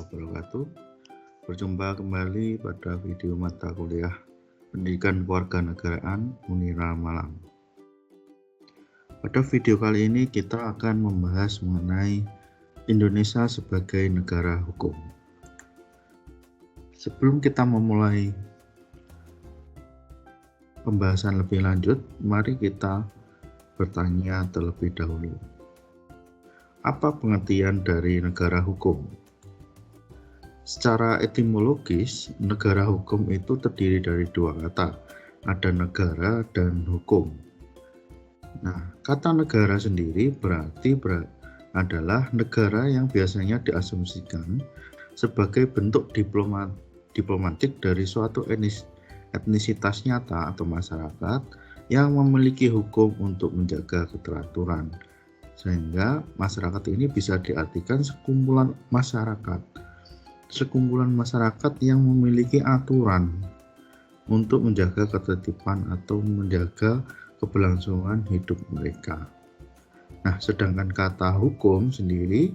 wabarakatuh. Berjumpa kembali pada video mata kuliah Pendidikan Kewarganegaraan Unira Malang. Pada video kali ini kita akan membahas mengenai Indonesia sebagai negara hukum. Sebelum kita memulai pembahasan lebih lanjut, mari kita bertanya terlebih dahulu. Apa pengertian dari negara hukum? Secara etimologis, negara hukum itu terdiri dari dua kata, ada negara dan hukum. Nah, kata negara sendiri berarti adalah negara yang biasanya diasumsikan sebagai bentuk diplomatik dari suatu etnisitas nyata atau masyarakat yang memiliki hukum untuk menjaga keteraturan. Sehingga masyarakat ini bisa diartikan sekumpulan masyarakat yang memiliki aturan untuk menjaga ketertiban atau menjaga keberlangsungan hidup mereka. Nah, sedangkan kata hukum sendiri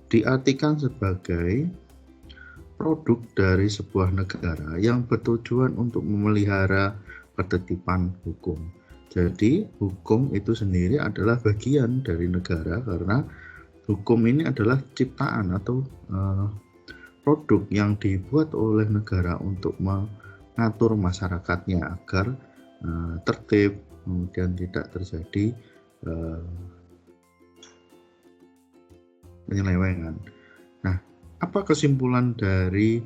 diartikan sebagai produk dari sebuah negara yang bertujuan untuk memelihara ketertiban hukum. Jadi hukum itu sendiri adalah bagian dari negara karena hukum ini adalah ciptaan atau produk yang dibuat oleh negara untuk mengatur masyarakatnya agar tertib, kemudian tidak terjadi penyelewengan. Nah, apa kesimpulan dari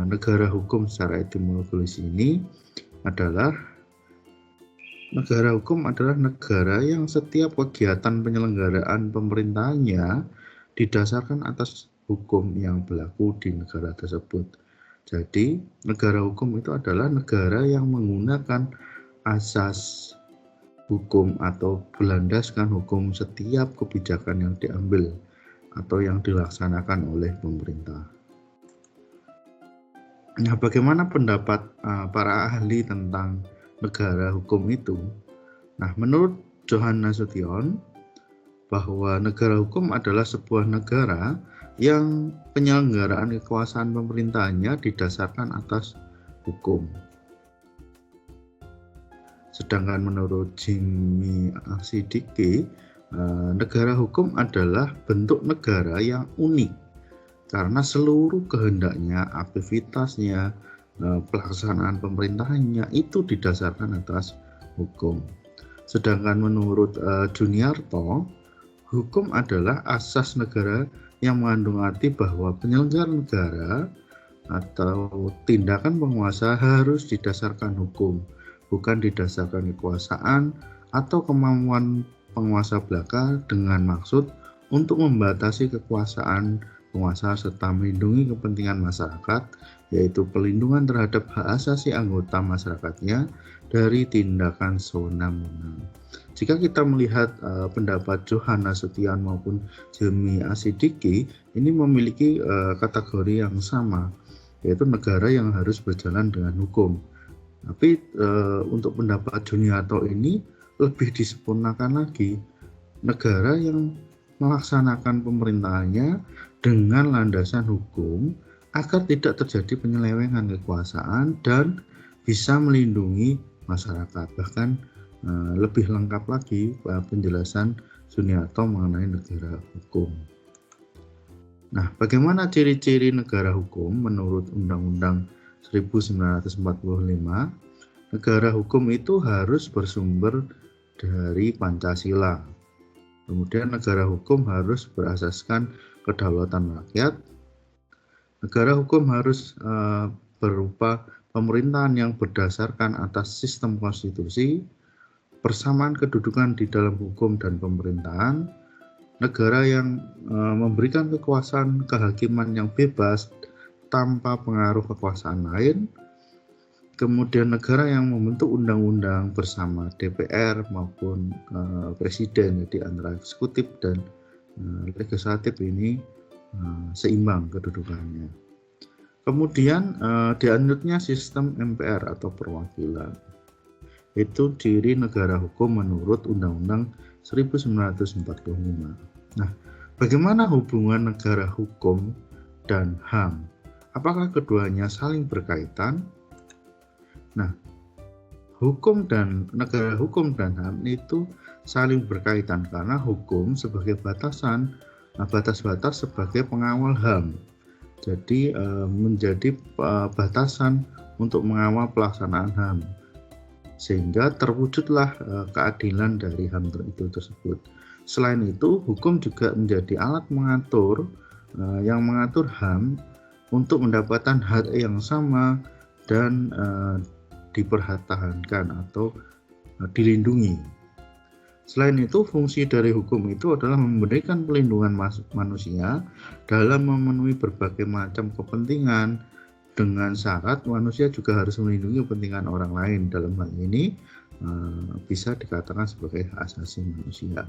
negara hukum secara etimologis ini adalah negara hukum adalah negara yang setiap kegiatan penyelenggaraan pemerintahannya didasarkan atas hukum yang berlaku di negara tersebut. Jadi, negara hukum itu adalah negara yang menggunakan asas hukum atau berlandaskan hukum setiap kebijakan yang diambil atau yang dilaksanakan oleh pemerintah. Nah, bagaimana pendapat para ahli tentang negara hukum itu? Nah, menurut Johan Nasution, bahwa negara hukum adalah sebuah negara yang penyelenggaraan kekuasaan pemerintahannya didasarkan atas hukum. Sedangkan menurut Jimmy Asidiki, negara hukum adalah bentuk negara yang unik karena seluruh kehendaknya, aktivitasnya, pelaksanaan pemerintahannya itu didasarkan atas hukum. Sedangkan menurut Juniarto, hukum adalah asas negara yang mengandung arti bahwa penyelenggara negara atau tindakan penguasa harus didasarkan hukum, bukan didasarkan kekuasaan atau kemampuan penguasa belaka dengan maksud untuk membatasi kekuasaan penguasa serta melindungi kepentingan masyarakat, yaitu pelindungan terhadap hak asasi anggota masyarakatnya dari tindakan sewenang-wenang. Jika kita melihat pendapat Johan Nasution maupun Jimmy Asidiki, ini memiliki kategori yang sama, yaitu negara yang harus berjalan dengan hukum. Tapi untuk pendapat Juniarto ini lebih disempurnakan lagi, negara yang melaksanakan pemerintahannya dengan landasan hukum agar tidak terjadi penyelewengan kekuasaan dan bisa melindungi masyarakat. Bahkan lebih lengkap lagi penjelasan Juniarto mengenai negara hukum. Nah, bagaimana ciri-ciri negara hukum menurut Undang-Undang 1945? Negara hukum itu harus bersumber dari Pancasila. Kemudian negara hukum harus berasaskan kedaulatan rakyat. Negara hukum harus berupa pemerintahan yang berdasarkan atas sistem konstitusi, persamaan kedudukan di dalam hukum dan pemerintahan, negara yang memberikan kekuasaan kehakiman yang bebas tanpa pengaruh kekuasaan lain, kemudian negara yang membentuk undang-undang bersama DPR maupun presiden, jadi antara eksekutif dan legislatif ini seimbang kedudukannya. Kemudian dianutnya sistem MPR atau perwakilan. Itu ciri negara hukum menurut Undang-Undang 1945. Nah, bagaimana hubungan negara hukum dan HAM. Apakah keduanya saling berkaitan? Nah, negara hukum dan HAM itu saling berkaitan karena hukum sebagai batasan, batas-batas sebagai pengawal HAM. Jadi menjadi batasan untuk mengawal pelaksanaan HAM, sehingga terwujudlah keadilan dari HAM itu tersebut. Selain itu, hukum juga menjadi alat mengatur yang mengatur HAM untuk mendapatkan hak yang sama dan dipertahankan atau dilindungi. Selain itu, fungsi dari hukum itu adalah memberikan pelindungan manusia dalam memenuhi berbagai macam kepentingan, dengan syarat manusia juga harus melindungi kepentingan orang lain. Dalam hal ini bisa dikatakan sebagai hak asasi manusia.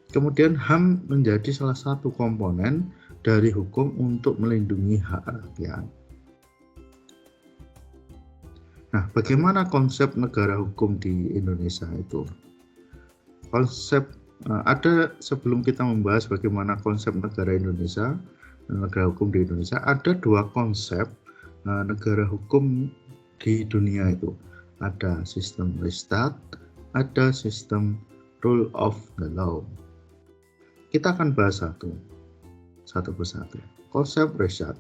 Kemudian HAM menjadi salah satu komponen dari hukum untuk melindungi hak rakyat. Nah, bagaimana konsep negara hukum di Indonesia itu? Sebelum kita membahas bagaimana konsep negara Indonesia, negara hukum di Indonesia, ada dua konsep negara hukum di dunia itu. Ada sistem Rechtsstaat, ada sistem rule of the law. Kita akan bahas satu persatu. Konsep Rechtsstaat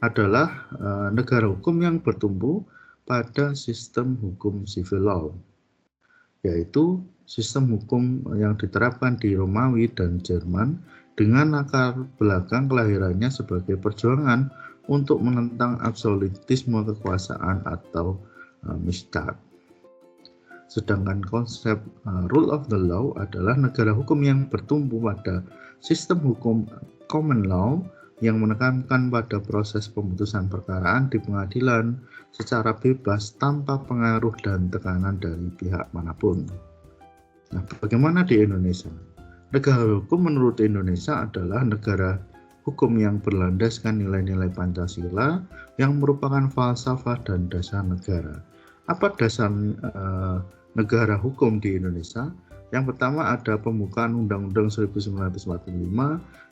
adalah negara hukum yang bertumbuh pada sistem hukum civil law, yaitu sistem hukum yang diterapkan di Romawi dan Jerman dengan latar belakang kelahirannya sebagai perjuangan untuk menentang absolutisme kekuasaan atau misdat. Sedangkan konsep rule of the law adalah negara hukum yang bertumbuh pada sistem hukum common law yang menekankan pada proses pemutusan perkaraan di pengadilan secara bebas tanpa pengaruh dan tekanan dari pihak manapun. Nah, bagaimana di Indonesia? Negara hukum menurut Indonesia adalah negara hukum yang berlandaskan nilai-nilai Pancasila yang merupakan falsafah dan dasar negara. Apa dasar negara hukum di Indonesia? Yang pertama ada pembukaan Undang-Undang 1945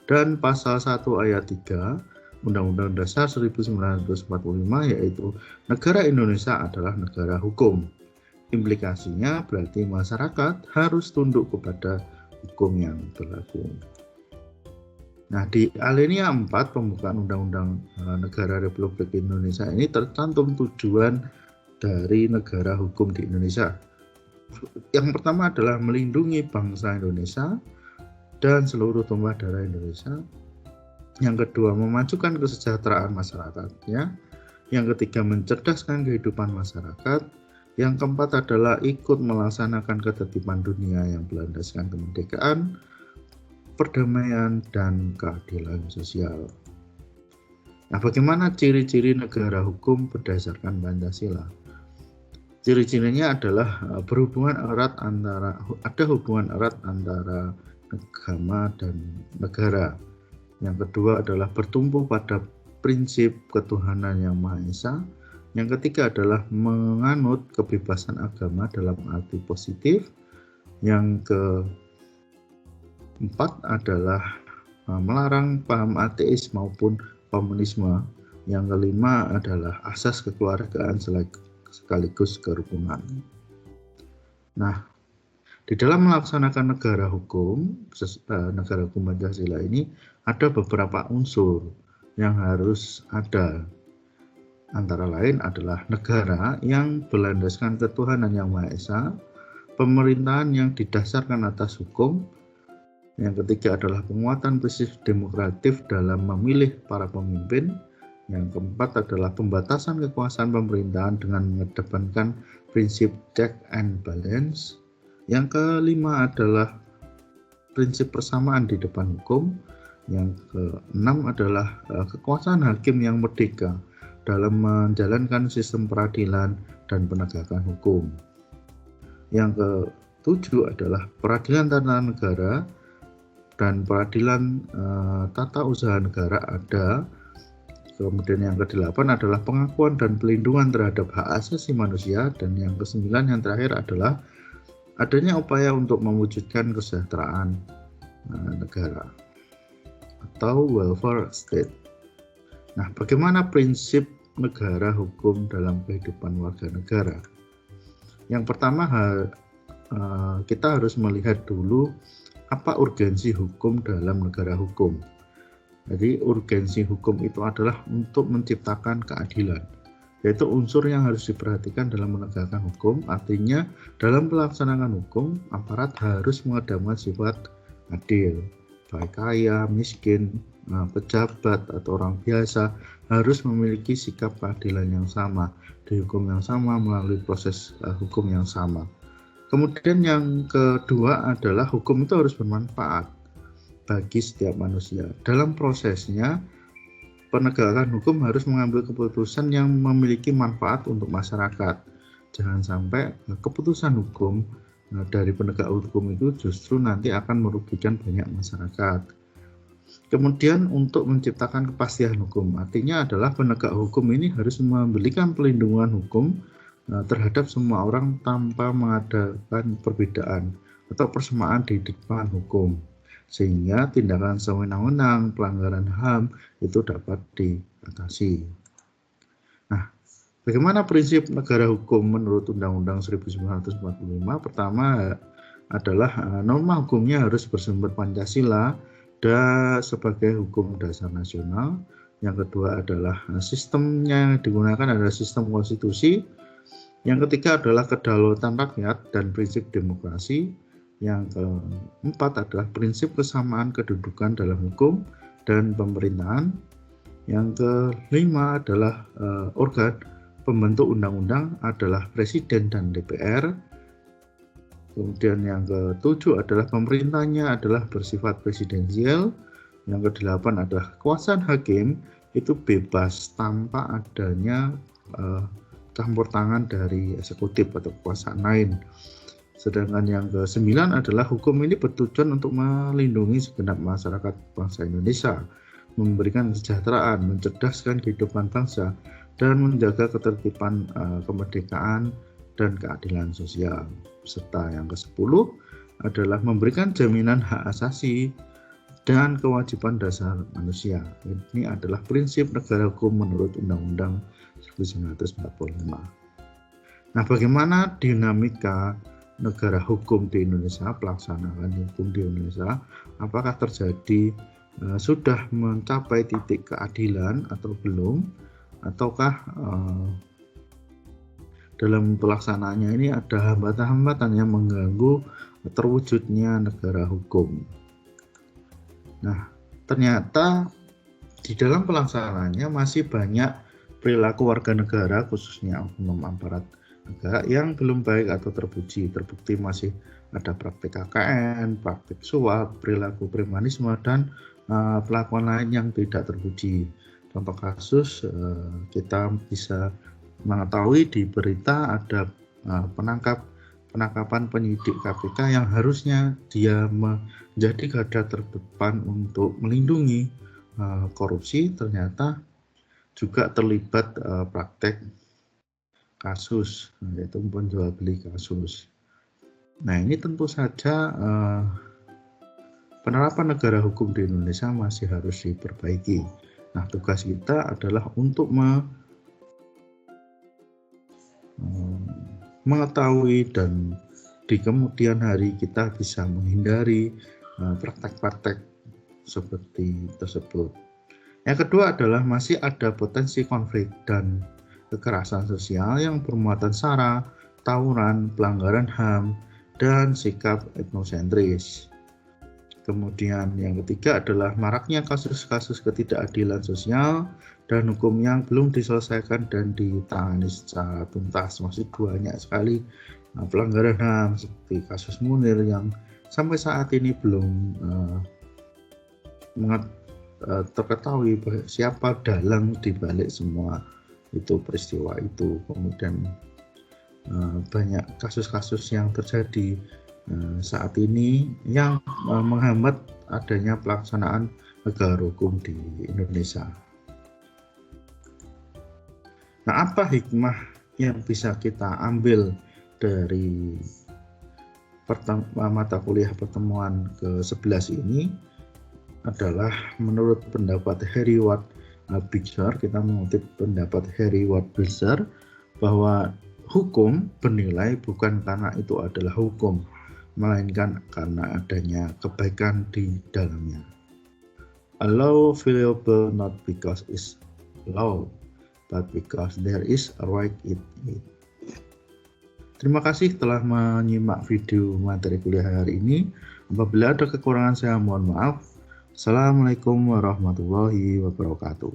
dan pasal 1 ayat 3 Undang-Undang Dasar 1945, yaitu negara Indonesia adalah negara hukum. Implikasinya berarti masyarakat harus tunduk kepada hukum yang berlaku. Nah, di alinea 4 pembukaan Undang-Undang Negara Republik Indonesia ini tercantum tujuan dari negara hukum di Indonesia. Yang pertama adalah melindungi bangsa Indonesia dan seluruh tumpah darah Indonesia. Yang kedua, memajukan kesejahteraan masyarakatnya. Yang ketiga, mencerdaskan kehidupan masyarakat. Yang keempat adalah ikut melaksanakan ketertiban dunia yang berlandaskan kemerdekaan, perdamaian, dan keadilan sosial. Nah, bagaimana ciri-ciri negara hukum berdasarkan Pancasila? Ciri-cirinya adalah ada hubungan erat antara agama dan negara. Yang kedua adalah bertumbuh pada prinsip ketuhanan yang Maha Esa. Yang ketiga adalah menganut kebebasan agama dalam arti positif. Yang keempat adalah melarang paham ateis maupun komunisme. Yang kelima adalah asas kekeluargaan sekaligus kerukunan. Nah, di dalam melaksanakan negara hukum Pancasila ini ada beberapa unsur yang harus ada. Antara lain adalah negara yang berlandaskan ketuhanan yang Maha Esa, pemerintahan yang didasarkan atas hukum. Yang ketiga adalah penguatan prinsip demokratif dalam memilih para pemimpin. Yang keempat adalah pembatasan kekuasaan pemerintahan dengan mengedepankan prinsip check and balance. Yang kelima adalah prinsip persamaan di depan hukum. Yang keenam adalah kekuasaan hakim yang merdeka dalam menjalankan sistem peradilan dan penegakan hukum. Yang ketujuh adalah peradilan tata negara dan peradilan tata usaha negara ada. Kemudian yang ke-8 adalah pengakuan dan pelindungan terhadap hak asasi manusia. Dan yang ke-9 yang terakhir adalah adanya upaya untuk mewujudkan kesejahteraan negara atau welfare state. Nah, bagaimana prinsip negara hukum dalam kehidupan warga negara? Yang pertama, kita harus melihat dulu apa urgensi hukum dalam negara hukum. Jadi urgensi hukum itu adalah untuk menciptakan keadilan, yaitu unsur yang harus diperhatikan dalam menegakkan hukum. Artinya dalam pelaksanaan hukum, aparat harus mengedepankan sifat adil, baik kaya, miskin, pejabat atau orang biasa harus memiliki sikap keadilan yang sama, dihukum yang sama, melalui proses hukum yang sama. Kemudian yang kedua adalah hukum itu harus bermanfaat bagi setiap manusia. Dalam prosesnya, penegakan hukum harus mengambil keputusan yang memiliki manfaat untuk masyarakat. Jangan sampai keputusan hukum dari penegak hukum itu justru nanti akan merugikan banyak masyarakat. Kemudian untuk menciptakan kepastian hukum, artinya adalah penegak hukum ini harus memberikan pelindungan hukum terhadap semua orang tanpa mengadakan perbedaan atau persamaan di depan hukum, sehingga tindakan sewenang-wenang, pelanggaran HAM itu dapat diatasi. Nah, bagaimana prinsip negara hukum menurut Undang-Undang 1945? Pertama adalah norma hukumnya harus bersumber Pancasila dan sebagai hukum dasar nasional. Yang kedua adalah sistemnya yang digunakan adalah sistem konstitusi. Yang ketiga adalah kedaulatan rakyat dan prinsip demokrasi. Yang keempat adalah prinsip kesamaan kedudukan dalam hukum dan pemerintahan. Yang kelima adalah organ pembentuk undang-undang adalah Presiden dan DPR. Kemudian yang ketujuh adalah pemerintahnya adalah bersifat presidensial. Yang kedelapan adalah kekuasaan hakim itu bebas tanpa adanya campur tangan dari eksekutif atau kekuasaan lain. Sedangkan yang ke-9 adalah hukum ini bertujuan untuk melindungi segenap masyarakat bangsa Indonesia, memberikan kesejahteraan, mencerdaskan kehidupan bangsa, dan menjaga ketertiban, kemerdekaan, dan keadilan sosial. Serta yang ke-10 adalah memberikan jaminan hak asasi dan kewajiban dasar manusia. Ini adalah prinsip negara hukum menurut Undang-Undang 1945. Nah, bagaimana dinamika negara hukum di Indonesia, pelaksanaan hukum di Indonesia? Apakah terjadi sudah mencapai titik keadilan atau belum? Ataukah dalam pelaksanaannya ini ada hambatan-hambatan yang mengganggu terwujudnya negara hukum? Nah, ternyata di dalam pelaksanaannya masih banyak perilaku warga negara, khususnya oknum aparat negara yang belum baik atau terbukti masih ada praktik KKN, praktik suap, perilaku premanisme, dan pelakuan lain yang tidak terpuji. Contoh kasus kita bisa mengetahui di berita ada penangkapan penyidik KPK yang harusnya dia menjadi garda terdepan untuk melindungi korupsi, ternyata juga terlibat praktek kasus, yaitu penjual beli kasus. Nah, ini tentu saja penerapan negara hukum di Indonesia masih harus diperbaiki. Nah, tugas kita adalah untuk mengetahui dan di kemudian hari kita bisa menghindari praktek-praktek seperti tersebut. Yang kedua adalah masih ada potensi konflik dan kekerasan sosial yang bermuatan sara, tawuran, pelanggaran HAM, dan sikap etnosentris. Kemudian yang ketiga adalah maraknya kasus-kasus ketidakadilan sosial dan hukum yang belum diselesaikan dan ditangani secara tuntas. Masih banyak sekali pelanggaran HAM seperti kasus Munir yang sampai saat ini belum terketahui siapa dalang di balik semua itu peristiwa itu. Kemudian banyak kasus-kasus yang terjadi saat ini yang menghambat adanya pelaksanaan negara hukum di Indonesia. Nah, apa hikmah yang bisa kita ambil dari mata kuliah pertemuan ke-11 ini? Adalah menurut pendapat Harry Ward Bixler, kita mengutip pendapat Harry Ward Bixler bahwa hukum bernilai bukan karena itu adalah hukum, melainkan karena adanya kebaikan di dalamnya. A law valuable not because it's law, but because there is a right in it. Terima kasih telah menyimak video materi kuliah hari ini. Apabila ada kekurangan saya mohon maaf. Assalamualaikum warahmatullahi wabarakatuh.